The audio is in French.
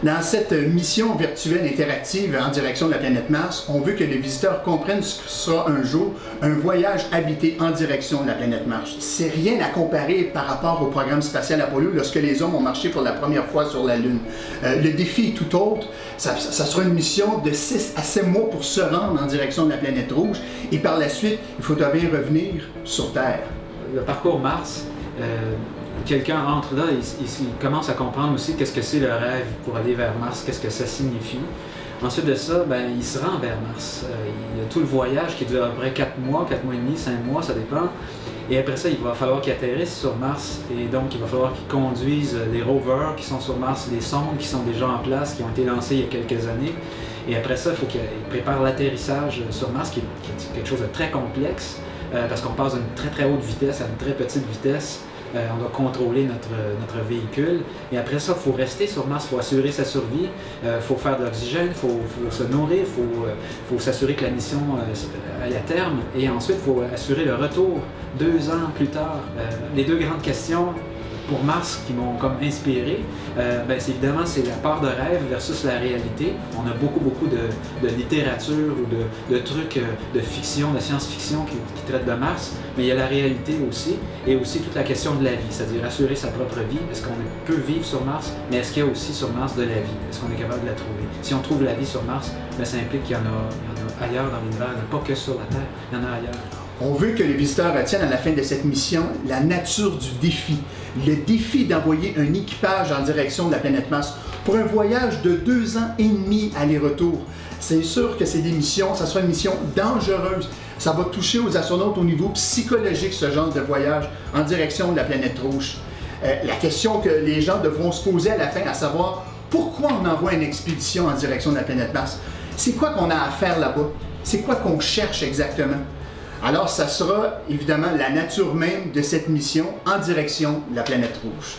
Dans cette mission virtuelle interactive en direction de la planète Mars, on veut que les visiteurs comprennent ce que sera un jour un voyage habité en direction de la planète Mars. C'est rien à comparer par rapport au programme spatial Apollo lorsque les hommes ont marché pour la première fois sur la Lune. Le défi est tout autre. Ça sera une mission de 6 à 7 mois pour se rendre en direction de la planète rouge et par la suite, il faudra bien revenir sur Terre. Le parcours Mars, quelqu'un entre là, il commence à comprendre aussi qu'est-ce que c'est le rêve pour aller vers Mars, qu'est-ce que ça signifie. Ensuite de ça, ben, il se rend vers Mars. Il y a tout le voyage qui dure à peu près 4 mois, 4 mois et demi, 5 mois, ça dépend. Et après ça, il va falloir qu'il atterrisse sur Mars et donc il va falloir qu'il conduise les rovers qui sont sur Mars, les sondes qui sont déjà en place, qui ont été lancées il y a quelques années. Et après ça, il faut qu'il prépare l'atterrissage sur Mars, qui est quelque chose de très complexe, parce qu'on passe d'une très très haute vitesse à une très petite vitesse. On doit contrôler notre véhicule. Et après ça, il faut rester sur Mars, il faut assurer sa survie, il faut faire de l'oxygène, il faut se nourrir, il faut s'assurer que la mission aille à terme. Et ensuite, il faut assurer le retour 2 ans plus tard. Les 2 grandes questions pour Mars qui m'ont comme inspiré, évidemment c'est la part de rêve versus la réalité. On a beaucoup de littérature ou de trucs de fiction, de science-fiction qui traitent de Mars, mais il y a la réalité aussi, et aussi toute la question de la vie, c'est-à-dire assurer sa propre vie. Est-ce qu'on peut vivre sur Mars, mais est-ce qu'il y a aussi sur Mars de la vie? Est-ce qu'on est capable de la trouver? Si on trouve la vie sur Mars, ça implique qu'il y en a ailleurs dans l'univers, il n'y en a pas que sur la Terre, il y en a ailleurs. On veut que les visiteurs retiennent à la fin de cette mission la nature du défi. Le défi d'envoyer un équipage en direction de la planète Mars pour un voyage de 2 ans et demi aller-retour. C'est sûr que c'est des missions, ça sera une mission dangereuse. Ça va toucher aux astronautes au niveau psychologique, ce genre de voyage en direction de la planète rouge. La question que les gens devront se poser à la fin, à savoir pourquoi on envoie une expédition en direction de la planète Mars? C'est quoi qu'on a à faire là-bas? C'est quoi qu'on cherche exactement? Alors, ça sera évidemment la nature même de cette mission en direction de la planète rouge.